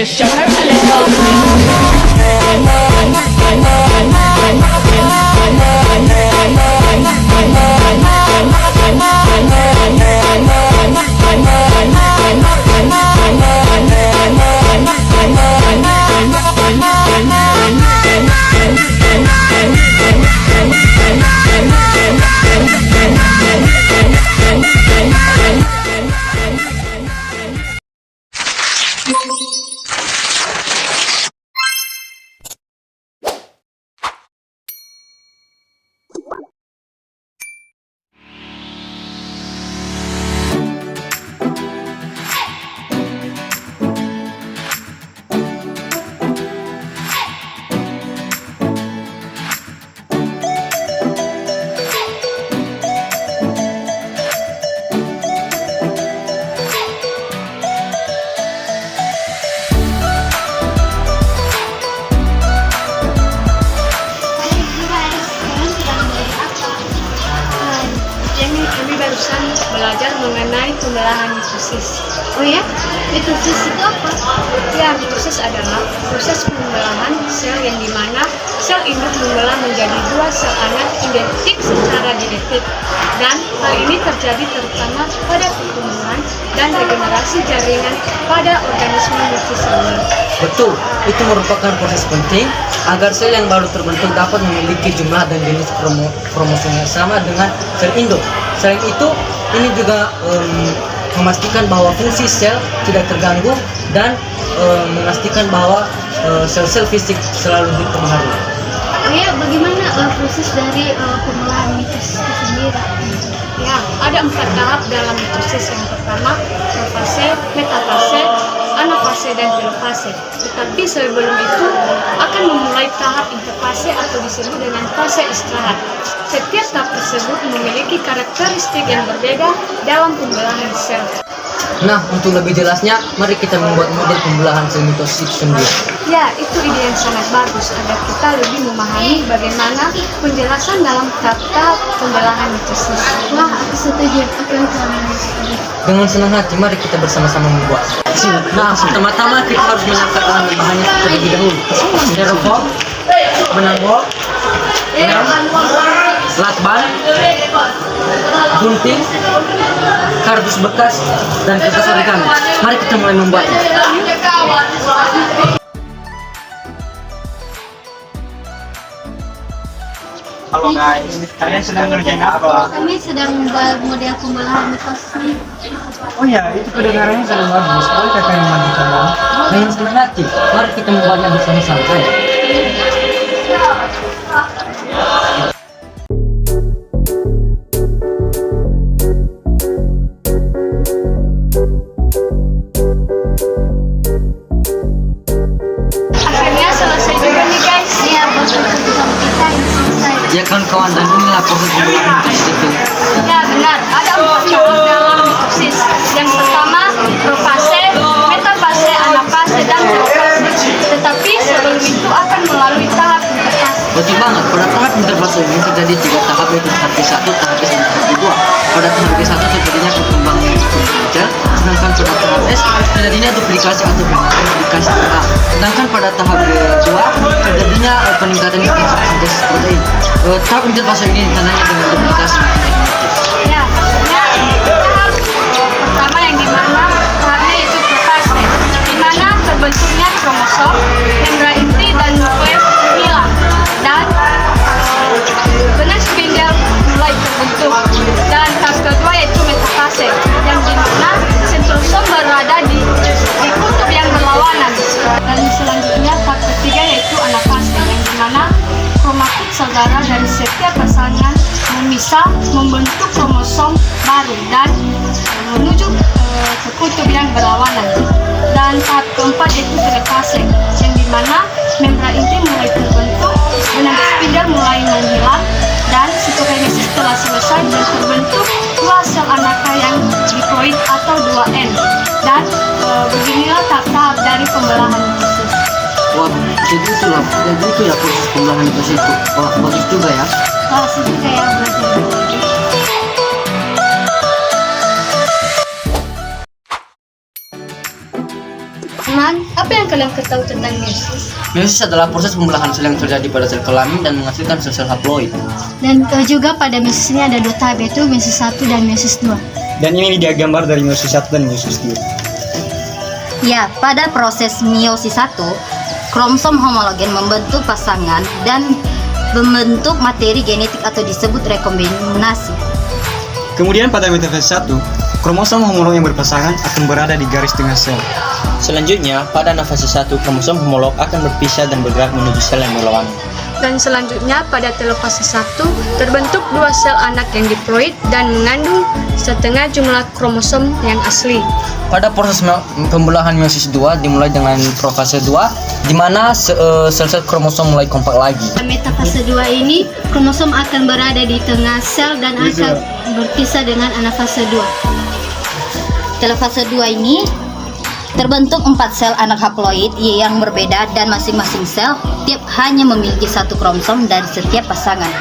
just show her a little. Kami barusan belajar mengenai pembelahan mitosis. Oh ya, mitosis itu apa? Ya, mitosis adalah proses pembelahan sel yang dimana sel induk membelah menjadi dua sel anak identik secara genetik. Dan hal ini terjadi terutama pada pertumbuhan dan regenerasi jaringan pada organisme multiseluler. Betul, itu merupakan proses penting agar sel yang baru terbentuk dapat memiliki jumlah dan jenis kromosom yang sama dengan sel induk. Selain itu, ini juga memastikan bahwa fungsi sel tidak terganggu dan memastikan bahwa sel-sel fisik selalu dipengaruhi. Oh ya, bagaimana proses dari pembelahan mitosis itu sendiri? Ya, ada 4 tahap dalam mitosis. Yang pertama, profase, metafase, anafase, dan telofase. Tetapi sebelum itu akan memulai tahap interfase atau disebut dengan fase istirahat. Setiap tahap tersebut memiliki karakteristik yang berbeda dalam pembelahan sel. Nah, untuk lebih jelasnya, mari kita membuat model pembelahan sel mitosis sendiri. Ya, itu ide yang sangat bagus agar kita lebih memahami bagaimana penjelasan dalam tahap pembelahan mitosis. Wah, aku setuju. Aku setuju. Dengan senang hati, mari kita bersama-sama membuat. Nah, pertama-tama kita harus menangkap bahan-bahannya terlebih dahulu. Styrofoam, benang bol, lakban, gunting, kardus bekas, dan kertas origami. Mari kita mulai membuatnya. Halo guys, kalian sedang ngerjain apa? Kami sedang membuat model pembelahan mitosis nih. Oh ya, itu kedengarannya sangat bagus. Boleh kakak yang mandikan dong? Dengan senang hati, mari kita membuatnya bersama-sama. Akhirnya selesai juga nih guys. Iya, bagus sama kita ini selesai. Ya kawan-kawan, dan inilah proses pembelahan mitosis itu. Ya benar, ada 4 tahap dalam mitosis. Yang pertama, profase, metafase, anafase, dan telofase. Tetapi sebelum itu akan melalui tahap interfase. Betul banget, pada tahap interfase ini terjadi 3 tahap, yaitu tahap ke-1, tahap S, dan tahap ke-2. Pada tahap ke-1 terjadinya perkembangan sel, sedangkan pada tahap S terjadinya duplikasi atau peningkatan duplikasi DNA. Sedangkan pada tahap ke-2 terjadinya peningkatan sintesis protein. Tahap interfase ini ditandai dengan duplikasi. Ya, tahap pertama yang dimana tahapnya yaitu profase, dimana terbentuknya kromosom, membran inti, dan nukleus hilang, dan benang spindel mulai terbentuk. Dan tahap kedua yaitu metafase, yang dimana sentrosom berada di kutub yang berlawanan. Dan selanjutnya tahap ketiga yaitu anafase, yang dimana kromatid sel darah dari setiap pasangan memisah membentuk kromosom baru dan menuju ke kutub yang berlawanan. Dan tahap keempat yaitu telofase, yang dimana membran inti mulai terbentuk, benang spindel mulai menghilang, dan sitokinesis telah selesai dan terbentuk 2 sel anaka yang diploid atau 2N. Dan beginilah tahap-tahap dari pembelahan mitosis. Wah, jadi itulah proses pembelahan mitosis itu. Wah, bagus juga ya. Wah, sedih kayak belajar. teman-teman, apa yang kalian ketahui tentang meiosis? Meiosis adalah proses pembelahan sel yang terjadi pada sel kelamin dan menghasilkan sel-sel haploid. Dan juga pada meiosis ini ada 2 tahap, yaitu meiosis 1 dan meiosis 2. Dan ini dia gambar dari meiosis 1 dan meiosis 2. Ya, pada proses meiosis 1, kromosom homologen membentuk pasangan dan membentuk materi genetik atau disebut rekombinasi. Kemudian pada metafase 1, kromosom homolog yang berpasangan akan berada di garis tengah sel. Selanjutnya, pada fase 1, kromosom homolog akan berpisah dan bergerak menuju sel yang berlawanan. Dan selanjutnya pada telofase 1 terbentuk 2 sel anak yang diploid dan mengandung setengah jumlah kromosom yang asli. Pada proses pembelahan meiosis 2 dimulai dengan profase 2, di mana sel-sel kromosom mulai kompak lagi. Pada metafase 2 ini, kromosom akan berada di tengah sel dan akan berpisah dengan anafase 2. Telofase 2 ini terbentuk 4 sel anak haploid yang berbeda dan masing-masing sel tiap hanya memiliki 1 kromosom dari setiap pasangan.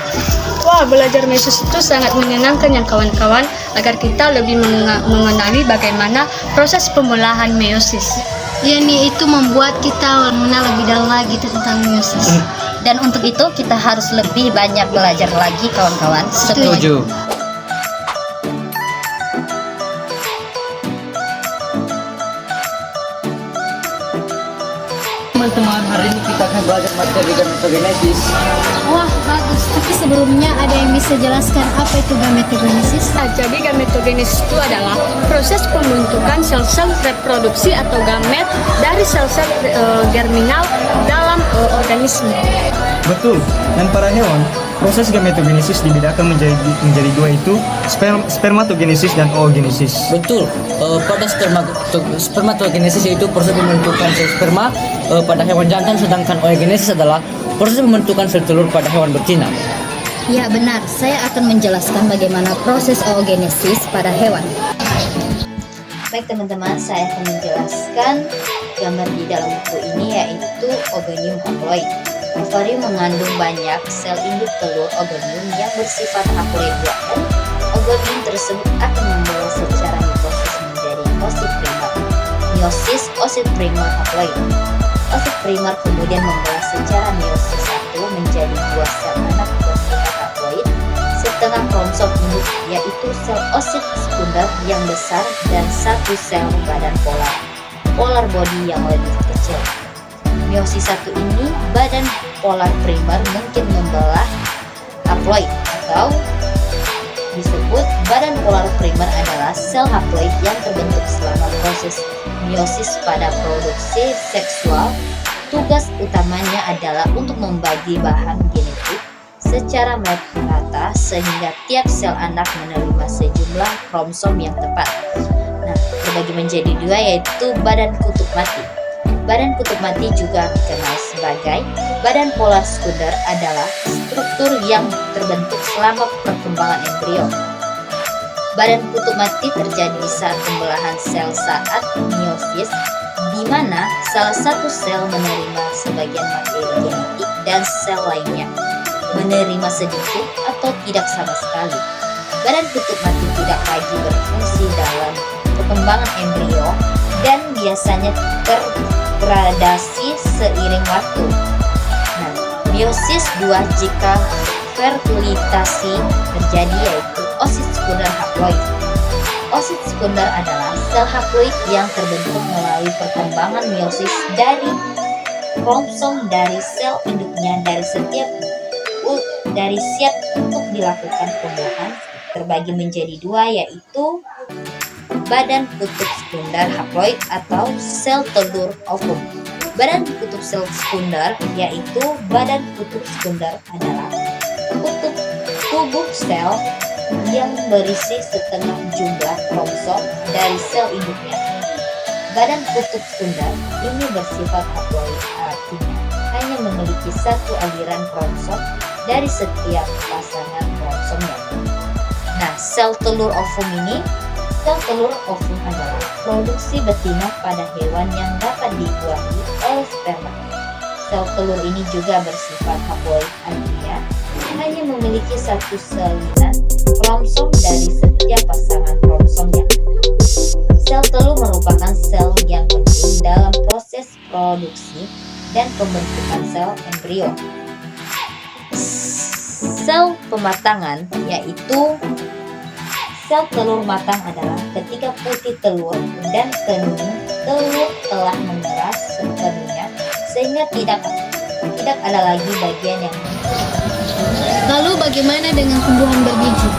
Wah, belajar meiosis itu sangat menyenangkan ya kawan-kawan, agar kita lebih mengenali bagaimana proses pembelahan meiosis. Ini itu membuat kita mengenal lebih dalam lagi tentang meiosis. Dan untuk itu kita harus lebih banyak belajar lagi kawan-kawan. Setuju. Teman-teman, hari ini kita akan belajar materi gametogenesis. Wah, bagus. Tapi sebelumnya ada yang bisa jelaskan apa itu gametogenesis? Nah, jadi gametogenesis itu adalah proses pembentukan sel-sel reproduksi atau gamet dari sel-sel germinal dalam organisme. Betul. Dan pada hewan, proses gametogenesis dibedakan menjadi 2, itu spermatogenesis dan oogenesis. Betul. Pada spermatogenesis yaitu proses pembentukan sel sperma pada hewan jantan, sedangkan oogenesis adalah proses pembentukan sel telur pada hewan betina. Ya benar, saya akan menjelaskan bagaimana proses oogenesis pada hewan. Baik teman-teman, saya akan menjelaskan gambar di dalam buku ini, yaitu Ogonium haploid. Ovarium mengandung banyak sel induk telur ogonium yang bersifat haploid 2N. Ogonium tersebut akan membawa secara mitosis menjadi oosit primer. Meiosis oosit primer haploid. Oosit primer kemudian membawa secara meiosis 1 menjadi 2 sel anak bersifat haploid setengah kromosom induk, yaitu sel oosit sekunder yang besar dan 1 sel badan polar body yang lebih kecil. Meiosis 1 ini badan polar primer mungkin membelah haploid, atau disebut badan polar primer adalah sel haploid yang terbentuk selama proses meiosis pada produksi seksual. Tugas utamanya adalah untuk membagi bahan genetik secara merata sehingga tiap sel anak menerima sejumlah kromosom yang tepat. Nah, terbagi menjadi 2, yaitu badan kutub mati. Badan kutub mati juga dikenal sebagai badan polar sekunder, adalah struktur yang terbentuk selama perkembangan embrio. Badan kutub mati terjadi saat pembelahan sel saat meiosis, di mana salah satu sel menerima sebagian materi genetik dan sel lainnya menerima sedikit atau tidak sama sekali. Badan kutub mati tidak lagi berfungsi dalam perkembangan embrio dan biasanya tergradasi seiring waktu. Nah, meiosis 2 jika fertilitasi terjadi, yaitu oosit sekunder haploid. Oosit sekunder adalah sel haploid yang terbentuk melalui perkembangan meiosis dari kromosom dari sel induknya dari siap untuk dilakukan pembuahan, terbagi menjadi 2, yaitu badan kutub sekunder haploid atau sel telur ovum. Badan kutub sel sekunder, yaitu badan kutub sekunder adalah tubuh sel yang berisi setengah jumlah kromosom dari sel induknya. Badan kutub sekunder ini bersifat haploid, artinya hanya memiliki 1 aliran kromosom dari setiap pasangan kromosomnya. Nah, sel telur ovum adalah produksi betina pada hewan yang dapat dibuahi oleh sperma. Sel telur ini juga bersifat haploid, artinya hanya memiliki 1 salinan kromosom dari setiap pasangan kromosomnya. Sel telur merupakan sel yang penting dalam proses produksi dan pembentukan sel embrio. Sel pematangan, yaitu sel telur matang, adalah ketika putih telur dan kening telur telah mengeras sepenuhnya sehingga tidak ada lagi bagian yang Lalu bagaimana dengan tumbuhan berbiji?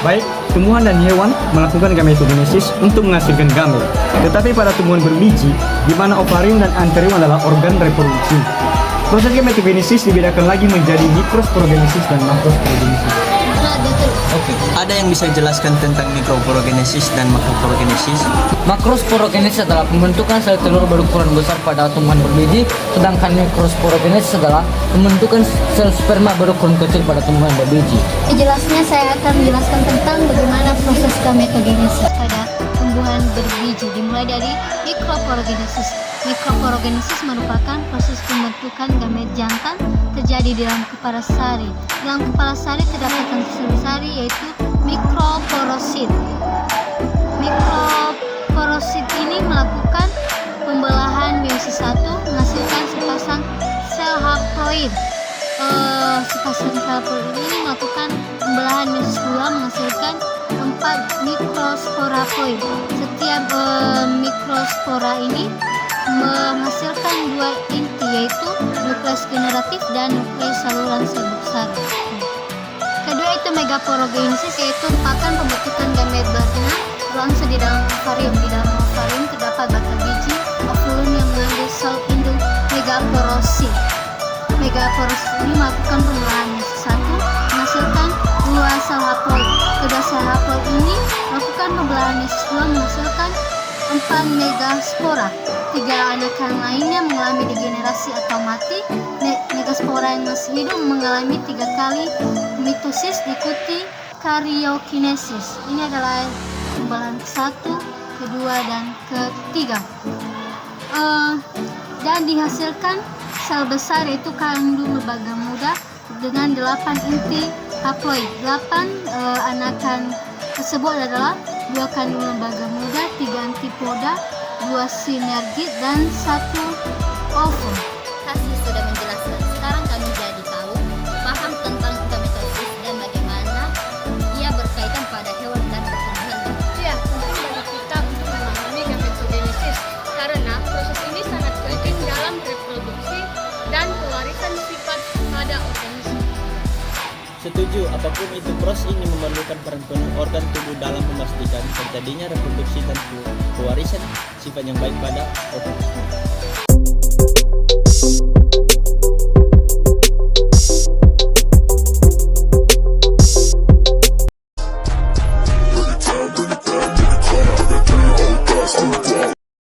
Baik, tumbuhan dan hewan melakukan gametogenesis untuk menghasilkan gamet. Tetapi pada tumbuhan berbiji, di mana ovarium dan antherium adalah organ reproduksi. Proses gametogenesis dibedakan lagi menjadi mikrosporogenesis dan makrosporogenesis. Oke, ada yang bisa jelaskan tentang mikroporogenesis dan makroporogenesis? Makrosporogenesis adalah pembentukan sel telur berukuran besar pada tumbuhan berbiji, sedangkan mikrosporogenesis adalah pembentukan sel sperma berukuran kecil pada tumbuhan berbiji. Jelasnya saya akan menjelaskan tentang bagaimana proses gametogenesis pada tumbuhan berbiji, dimulai dari mikroporogenesis. Mikroporogenesis merupakan proses pembentukan gamet jantan terjadi di dalam kepala sari. Dalam kepala sari terdapat sel sari yaitu mikroporosit. Mikroporosit ini melakukan pembelahan meiosis 1 menghasilkan sepasang sel haploid. Sepasang sel haploid ini melakukan pembelahan meiosis 2 menghasilkan 4 mikrosporapoid. Setiap mikrospora ini menghasilkan 2 inti, yaitu nukleus generatif dan nukleus saluran sel besar. Kedua itu megaporogenesis, yaitu merupakan pembentukan gamet betina berlangsung di dalam ovarium. Di dalam ovarium terdapat batang biji ovulum yang mengandung sel induk megaporosit. Megaporosit ini melakukan pembelahan meiosis 1 menghasilkan 2 sel haploid. Kedua sel haploid ini melakukan pembelahan meiosis 2 menghasilkan 4 megaspora. 3 anakan lainnya mengalami degenerasi atau mati. Megaspora yang masih hidup mengalami 3 kali mitosis diikuti karyokinesis. Ini adalah pembelahan ke-1, kedua, dan ketiga. Dan dihasilkan sel besar yaitu kandung lembaga muda dengan 8 inti haploid. 8 anakan tersebut adalah 2 kandung lembaga muda, 3 antipoda, 2 sinergit, dan 1 ovum. Kasih sudah menjelaskan. Sekarang kami jadi tahu, paham tentang gametosis dan bagaimana ia berkaitan pada hewan dan tumbuhan. Ya, penting bagi kita untuk memahami gametogenesis karena proses ini sangat penting dalam reproduksi dan pewarisan sifat pada organisme. Setuju, apapun itu proses ini memerlukan peran penuh organ tubuh dalam memastikan terjadinya reproduksi dan pewarisan sifat yang baik pada organisme.